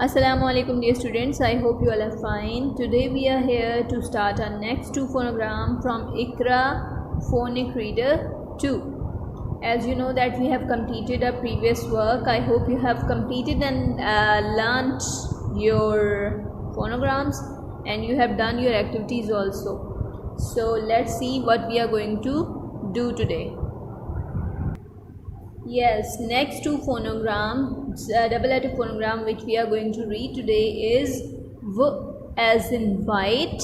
Assalamu alaikum dear students, I hope you all are fine. Today we are here to start our next two phonogram from Iqra Phonic Reader 2. As you know that we have completed our previous work. I hope you have completed and learnt your phonograms and you have done your activities also. So let's see what we are going to do today. Yes, next two phonograms, double letter phonogram which we are going to read today is V as in white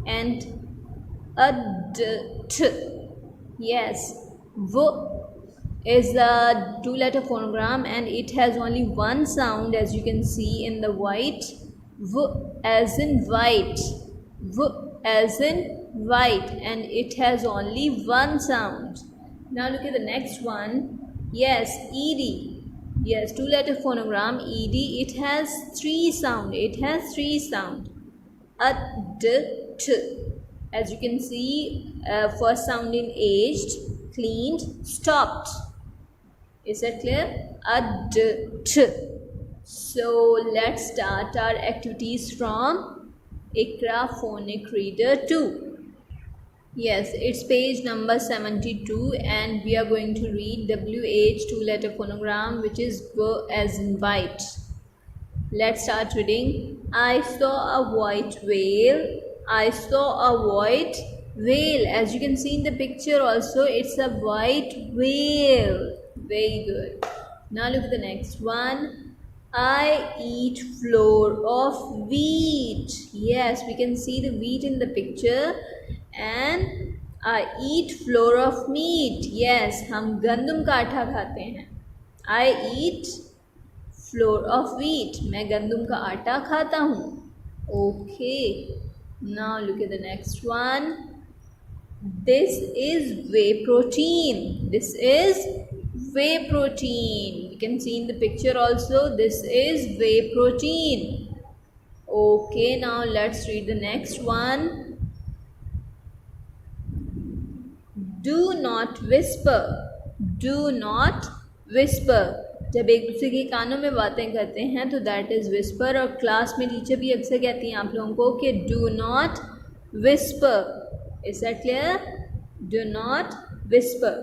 and t. Yes, V is a two-letter phonogram and it has only one sound, as you can see in the white. V as in white, V as in white, and it has only one sound. Now look at the next one. Yes, ed. Yes, two-letter phonogram ed. It has three sound. It has three sound. T. As you can see, first sound in aged, cleaned, stopped. Is that clear? T. So let's start our activities from Iqra Phonic Reader 2. Yes, it's page number 72 and we are going to read WH two-letter phonogram which is V as in white. Let's start reading. I saw a white whale. I saw a white whale. As you can see in the picture also, it's a white whale. Very good. Now look at the next one. I eat flour of wheat. Yes, we can see the wheat in the picture. And I eat flour of meat. Yes, हम गंदम का आटा खाते हैं. I eat flour of wheat. मैं गंदम का आटा खाता हूँ. Okay. Now look at the next one. This is whey protein. This is whey protein. You can see in the picture also. This is whey protein. Okay. Now let's read the next one. Do not whisper. Do not whisper. जब एक दूसरे के कानों में बातें करते हैं तो दैट इज़ विस्पर. और क्लास में टीचर भी अक्सर कहती हैं आप लोगों को कि do not whisper. Is that clear? Do not whisper.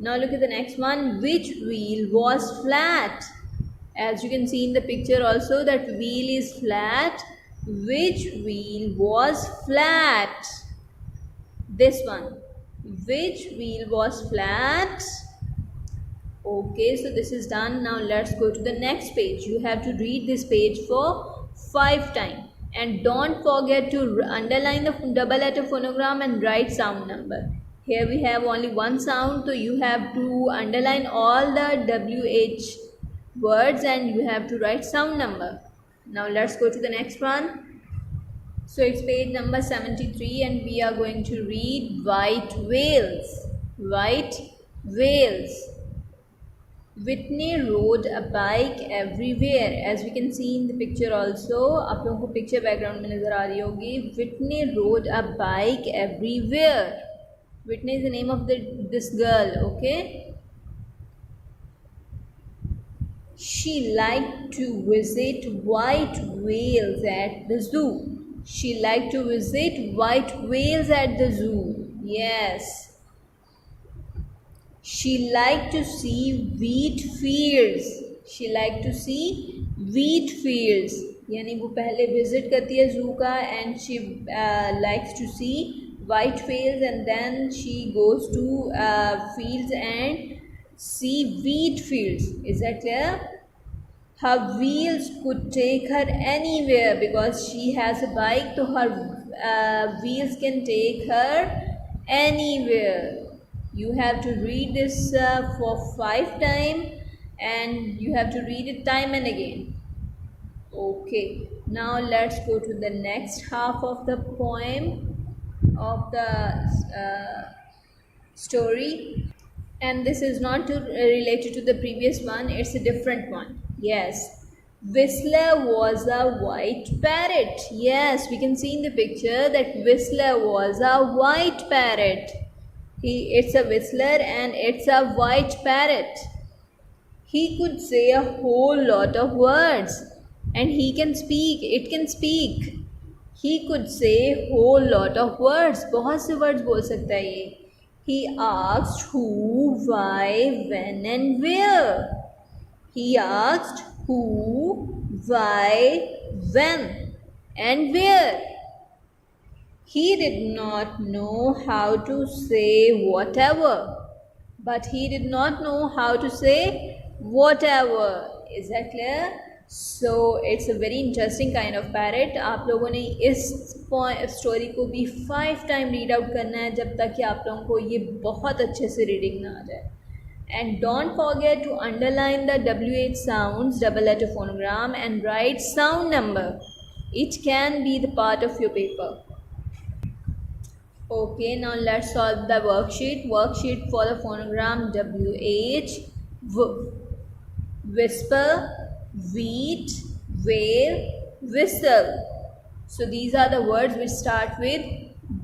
Now look at the next one. Which wheel was flat. As you can see in the picture also that wheel is flat. Which wheel was flat. This one. Which wheel was flat? Okay, so this is done. Now let's go to the next page. You have to read this page for 5 times. And don't forget to underline the double letter phonogram and write sound number. Here we have only one sound, so you have to underline all the WH words and you have to write sound number. Now let's go to the next one. So it's page number 73 and we are going to read white whales. White whales. Whitney rode a bike everywhere. As we can see in the picture also. आप लोगों को picture background में नज़र आ रही होगी. Whitney rode a bike everywhere. Whitney is the name of this girl. Okay. She liked to visit white whales at the zoo. She liked to visit white whales at the zoo. Yes. She liked to see wheat fields. She liked to see wheat fields. यानी वो पहले visit करती है zoo का and she likes to see white fields and then she goes to fields and see wheat fields. Is that clear? Her wheels could take her anywhere because she has a bike, so her wheels can take her anywhere. You have to read this for 5 times and you have to read it time and again. Okay, now let's go to the next half of the poem of the story. And this is not related to the previous one, it's a different one. Yes. Whistler was a white parrot. Yes, we can see in the picture that Whistler was a white parrot. It's a whistler and it's a white parrot. He could say a whole lot of words. and he can speak, it can speak. He could say whole lot of words, बहुत से words बोल सकता है ये. He asked who, why, when and where. He asked who, why, when and where. He did not know how to say whatever, but he did not know how to say whatever. Is that clear? So it's a very interesting kind of parrot. आप लोगों ने इस story को भी 5 time read out करना है जब तक कि आप लोगों को ये बहुत अच्छे से रीडिंग ना आ जाए. And don't forget to underline the WH sounds, double letter phonogram, and write sound number. It can be the part of your paper. Okay, now let's solve the worksheet. Worksheet for the phonogram WH. Whisper, wheat, whale, whistle. So these are the words which start with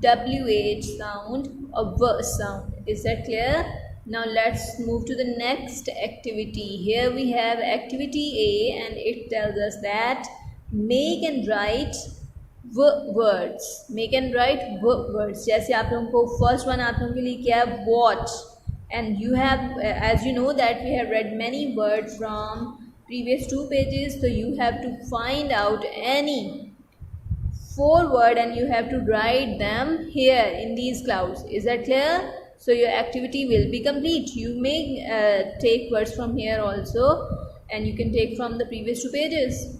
WH sound or V sound. Is that clear? Now let's move to the next activity. Here we have activity A, and it tells us that make and write words. Make and write words. जैसे आप लोगों को first one आप लोगों के लिए क्या है, watch. And you have, as you know that we have read many words from previous 2 pages, so you have to find out any 4 words and you have to write them here in these clouds. Is that clear? So your activity will be complete. You may take words from here also, and you can take from the previous 2 pages.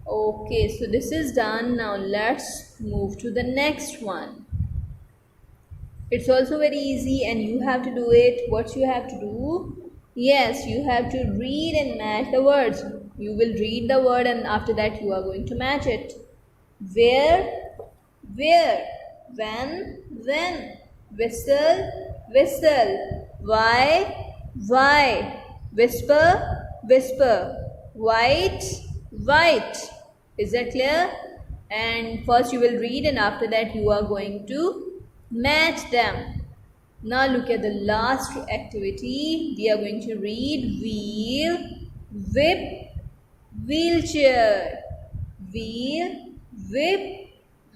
Okay, so this is done. Now let's move to the next one. It's also very easy and you have to do it. What you have to do? Yes, you have to read and match the words. You will read the word and after that you are going to match it. Where, when, whistle, why, whisper, white. Is that clear? And first you will read and after that you are going to match them. Now look at the last activity. We are going to read wheel, whip, wheelchair. Wheel, whip,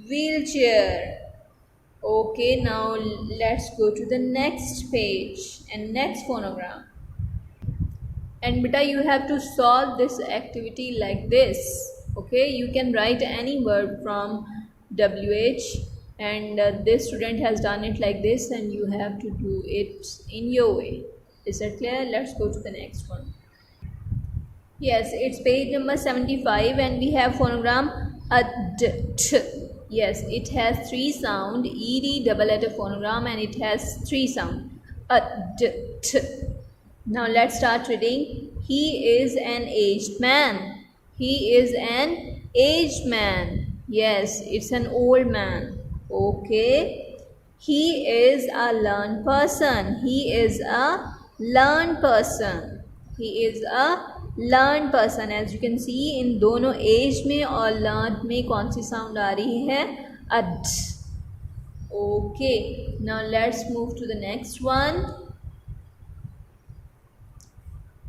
wheelchair. Okay, now let's go to the next page and next phonogram. And beta, you have to solve this activity like this. Okay, you can write any word from WH, and this student has done it like this, and you have to do it in your way. Is that clear? Let's go to the next one. Yes, it's page number 75 and we have phonogram t. Yes, it has 3 sound, ed double letter phonogram, and it has 3 sound, t. Now let's start reading. He is an aged man. He is an aged man. Yes, it's an old man. Okay. He is a learned person. He is a learned person. He is a learned person. As you can see, in दोनों aged में और learned में कौन सी sound आ रही है? Ad. Okay. Now let's move to the next one.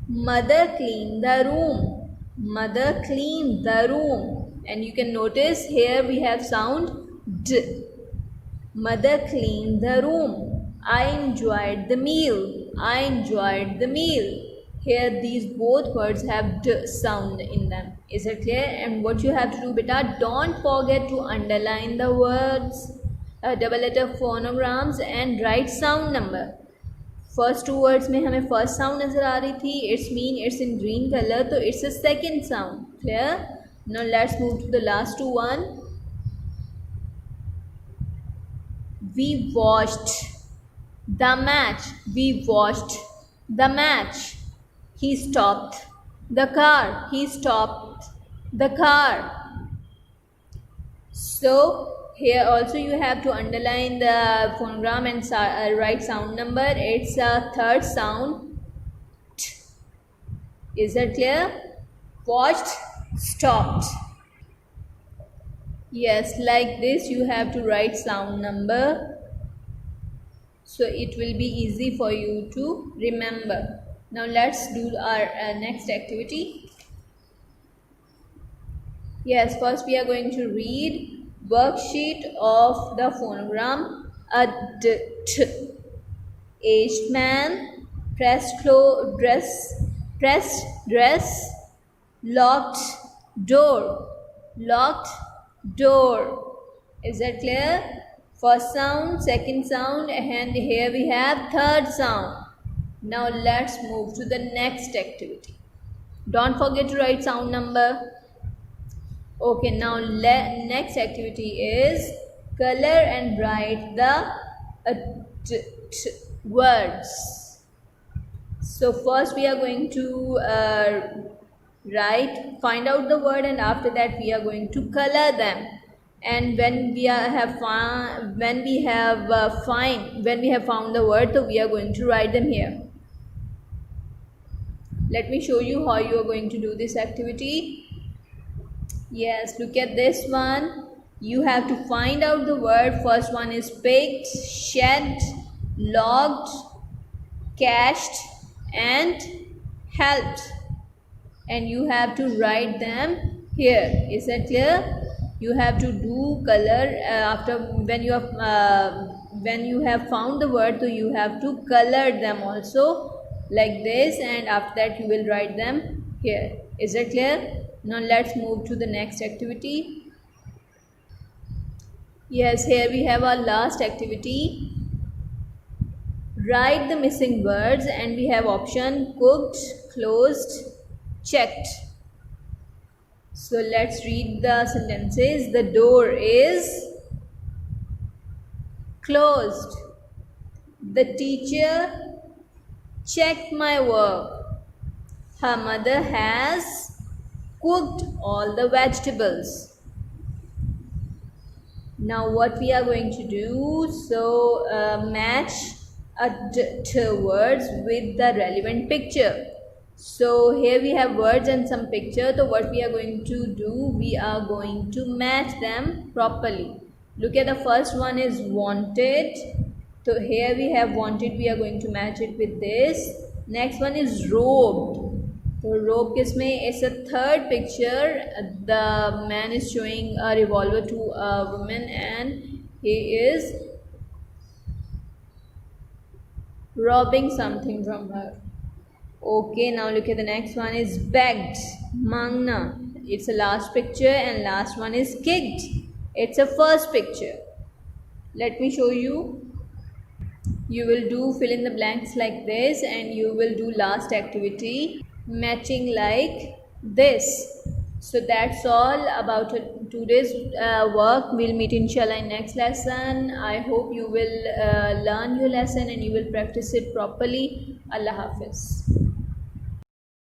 Mother cleaned the room. Mother cleaned the room. And you can notice here we have sound d. Mother cleaned the room. I enjoyed the meal. I enjoyed the meal. Here these both words have d sound in them. Is it clear? And what you have to do, beta, don't forget to underline the words, double letter phonograms, and write sound number. First 2 words में हमें first sound नज़र आ रही थी. It's mean it's in green colour, तो it's a second sound. Clear? Now let's move to the last 2 one. We watched the match. We watched the match. He stopped the car. He stopped the car. So here also you have to underline the phonogram and write sound number. It's a third sound. T. Is that clear? Watched, stopped. Yes, like this you have to write sound number, so it will be easy for you to remember. Now let's do our next activity. Yes, first we are going to read worksheet of the phonogram. A d t. Aged man, pressed dress, locked door, locked door. Is that clear? First sound, second sound, and here we have third sound. Now let's move to the next activity. Don't forget to write sound number. Okay, now next activity is color and write the words. So first we are going to find out the word, and after that we are going to color them. And when we have found the word, so we are going to write them here. Let me show you how you are going to do this activity. Yes, look at this one. You have to find out the word. First one is picked, shed, logged, cached, and helped. And you have to write them here. Is that clear? You have to do color after when you have found the word, so you have to color them also like this, and after that you will write them here. Is that clear? Now let's move to the next activity. Yes, here we have our last activity. Write the missing words, and we have option cooked, closed, checked. So let's read the sentences. The door is closed. The teacher checked my work. Her mother has cooked all the vegetables. Now what we are going to do, so match words with the relevant picture. So here we have words and some picture. So what we are going to do, we are going to match them properly. Look at the first one is wanted. So here we have wanted, we are going to match it with this. Next one is robed. So robe kisme is a third picture. The man is showing a revolver to a woman and he is robbing something from her. Okay, now look at the next one is begged, mangna. It's the last picture, and last one is kicked. It's a first picture. Let me show you. You will do fill in the blanks like this, and you will do last activity matching like this. So that's all about today's work. We'll meet inshallah in next lesson. I hope you will learn your lesson and you will practice it properly. Allah Hafiz.